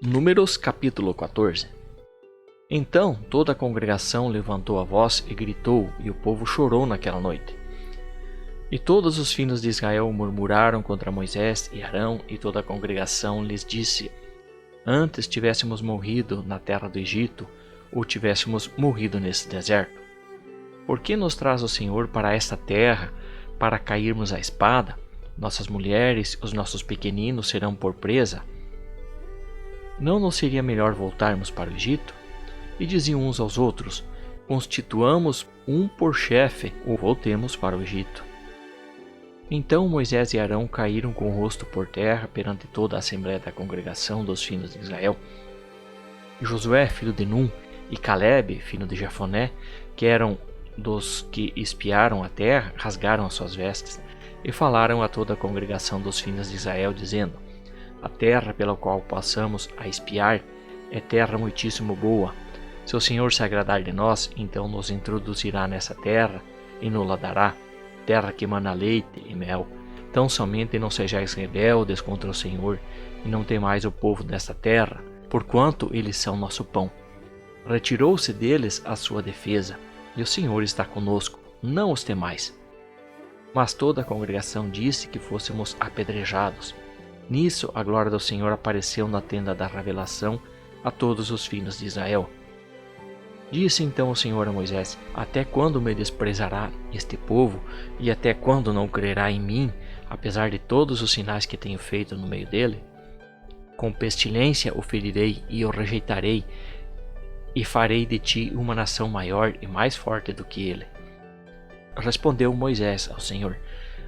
Números capítulo 14. Então toda a congregação levantou a voz e gritou, e o povo chorou naquela noite. E todos os filhos de Israel murmuraram contra Moisés e Arão, e toda a congregação lhes disse: Antes tivéssemos morrido na terra do Egito, ou tivéssemos morrido nesse deserto. Por que nos traz o Senhor para esta terra, para cairmos à espada? Nossas mulheres, os nossos pequeninos serão por presa. Não nos seria melhor voltarmos para o Egito? E diziam uns aos outros: Constituamos um por chefe, ou voltemos para o Egito. Então Moisés e Arão caíram com o rosto por terra perante toda a assembléia da congregação dos filhos de Israel. E Josué, filho de Num, e Calebe, filho de Jefoné, que eram dos que espiaram a terra, rasgaram as suas vestes, e falaram a toda a congregação dos filhos de Israel, dizendo: A terra pela qual passamos a espiar é terra muitíssimo boa. Se o Senhor se agradar de nós, então nos introduzirá nessa terra e nos-la dará, terra que mana leite e mel. Tão somente não sejais rebeldes contra o Senhor, e não temais o povo desta terra, porquanto eles são nosso pão. Retirou-se deles a sua defesa, e o Senhor está conosco, não os temais. Mas toda a congregação disse que fôssemos apedrejados. Nisso a glória do Senhor apareceu na tenda da revelação a todos os filhos de Israel. Disse então o Senhor a Moisés: Até quando me desprezará este povo, e até quando não crerá em mim, apesar de todos os sinais que tenho feito no meio dele? Com pestilência o ferirei e o rejeitarei, e farei de ti uma nação maior e mais forte do que ele. Respondeu Moisés ao Senhor: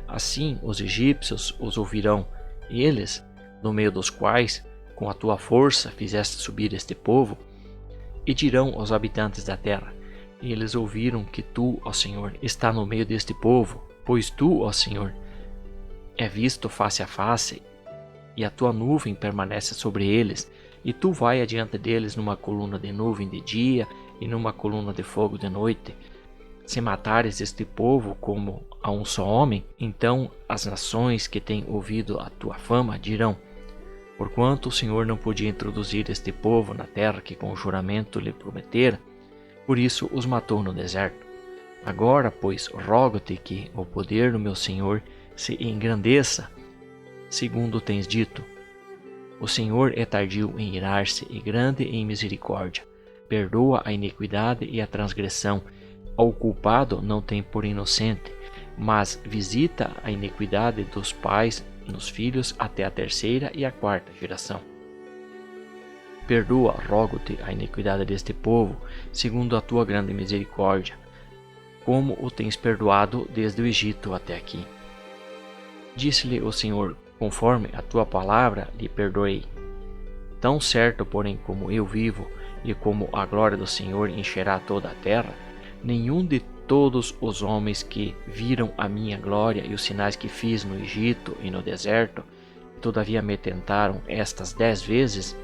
Assim os egípcios os ouvirão, eles, no meio dos quais, com a tua força, fizeste subir este povo, e dirão aos habitantes da terra: Eles ouviram que tu, ó Senhor, está no meio deste povo, pois tu, ó Senhor, é visto face a face, e a tua nuvem permanece sobre eles, e tu vai adiante deles numa coluna de nuvem de dia e numa coluna de fogo de noite. Se matares este povo como a um só homem, então as nações que têm ouvido a tua fama dirão: Porquanto o Senhor não podia introduzir este povo na terra que com juramento lhe prometera, por isso os matou no deserto. Agora, pois, rogo-te que o poder do meu Senhor se engrandeça, segundo tens dito. O Senhor é tardio em irar-se e grande em misericórdia. Perdoa a iniquidade e a transgressão. Ao culpado não tem por inocente, mas visita a iniquidade dos pais nos filhos até a terceira e a quarta geração. Perdoa, rogo-te, a iniquidade deste povo, segundo a tua grande misericórdia, como o tens perdoado desde o Egito até aqui. Disse-lhe o Senhor: Conforme a tua palavra lhe perdoei. Tão certo, porém, como eu vivo, e como a glória do Senhor encherá toda a terra, nenhum de todos os homens que viram a minha glória e os sinais que fiz no Egito e no deserto, todavia me tentaram estas 10 vezes,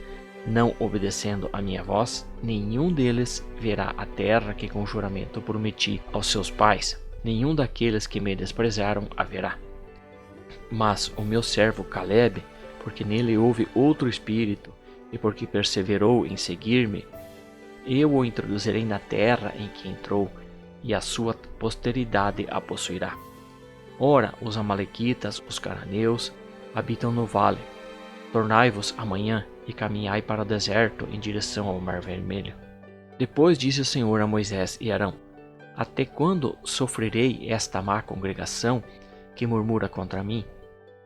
não obedecendo a minha voz, nenhum deles verá a terra que com juramento prometi aos seus pais, nenhum daqueles que me desprezaram a verá. Mas o meu servo Calebe, porque nele houve outro espírito, e porque perseverou em seguir-me, eu o introduzirei na terra em que entrou, e a sua posteridade a possuirá. Ora, os amalequitas, os cananeus, habitam no vale. Tornai-vos amanhã e caminhai para o deserto em direção ao Mar Vermelho. Depois disse o Senhor a Moisés e Arão: Até quando sofrerei esta má congregação que murmura contra mim?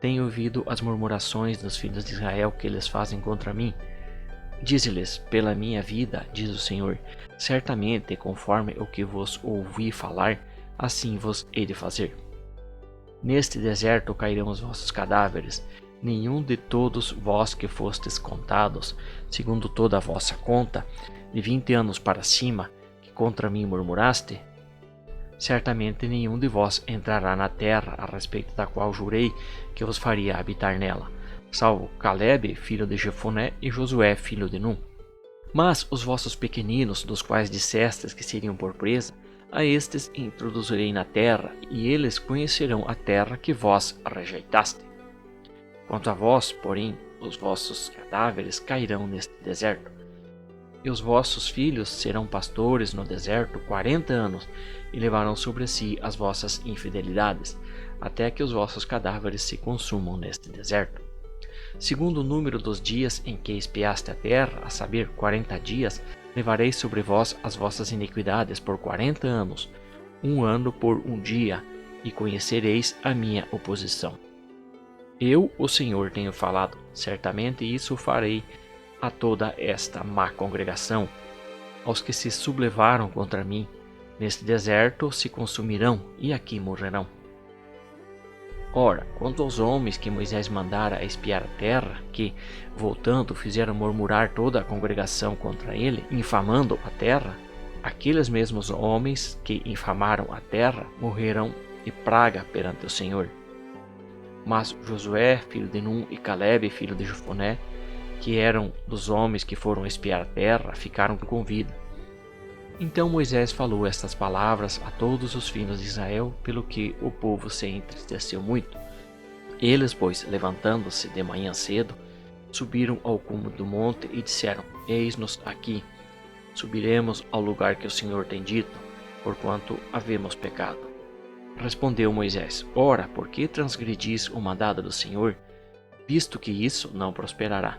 Tenho ouvido as murmurações dos filhos de Israel que eles fazem contra mim. Dize-lhes: Pela minha vida, diz o Senhor, certamente, conforme o que vos ouvi falar, assim vos hei de fazer. Neste deserto cairão os vossos cadáveres, nenhum de todos vós que fostes contados, segundo toda a vossa conta, de 20 anos para cima, que contra mim murmuraste, certamente nenhum de vós entrará na terra a respeito da qual jurei que vos faria habitar nela, salvo Calebe, filho de Jefoné, e Josué, filho de Num. Mas os vossos pequeninos, dos quais dissestes que seriam por presa, a estes introduzirei na terra, e eles conhecerão a terra que vós rejeitaste. Quanto a vós, porém, os vossos cadáveres cairão neste deserto. E os vossos filhos serão pastores no deserto 40 anos, e levarão sobre si as vossas infidelidades, até que os vossos cadáveres se consumam neste deserto. Segundo o número dos dias em que espiaste a terra, a saber, 40 dias, levarei sobre vós as vossas iniquidades por 40 anos, 1 ano por 1 dia, e conhecereis a minha oposição. Eu, o Senhor, tenho falado, certamente isso farei a toda esta má congregação, aos que se sublevaram contra mim. Neste deserto se consumirão e aqui morrerão. Ora, quanto aos homens que Moisés mandara a espiar a terra, que, voltando, fizeram murmurar toda a congregação contra ele, infamando a terra, aqueles mesmos homens que infamaram a terra morreram de praga perante o Senhor. Mas Josué, filho de Num, e Calebe, filho de Jefoné, que eram dos homens que foram espiar a terra, ficaram com vida. Então Moisés falou estas palavras a todos os filhos de Israel, pelo que o povo se entristeceu muito. Eles, pois, levantando-se de manhã cedo, subiram ao cume do monte e disseram: Eis-nos aqui, subiremos ao lugar que o Senhor tem dito, porquanto havemos pecado. Respondeu Moisés: Ora, por que transgredis o mandado do Senhor, visto que isso não prosperará?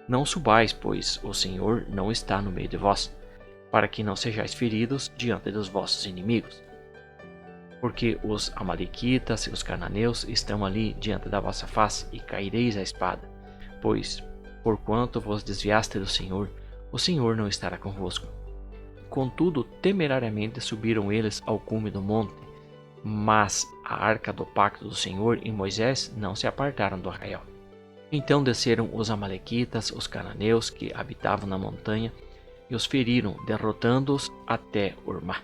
Não subais, pois o Senhor não está no meio de vós, para que não sejais feridos diante dos vossos inimigos. Porque os amalequitas e os cananeus estão ali diante da vossa face, e caireis à espada. Pois, porquanto vos desviaste do Senhor, o Senhor não estará convosco. Contudo, temerariamente subiram eles ao cume do monte, mas a arca do pacto do Senhor e Moisés não se apartaram do arraial. Então desceram os amalequitas, os cananeus que habitavam na montanha, e os feriram, derrotando-os até Ormá.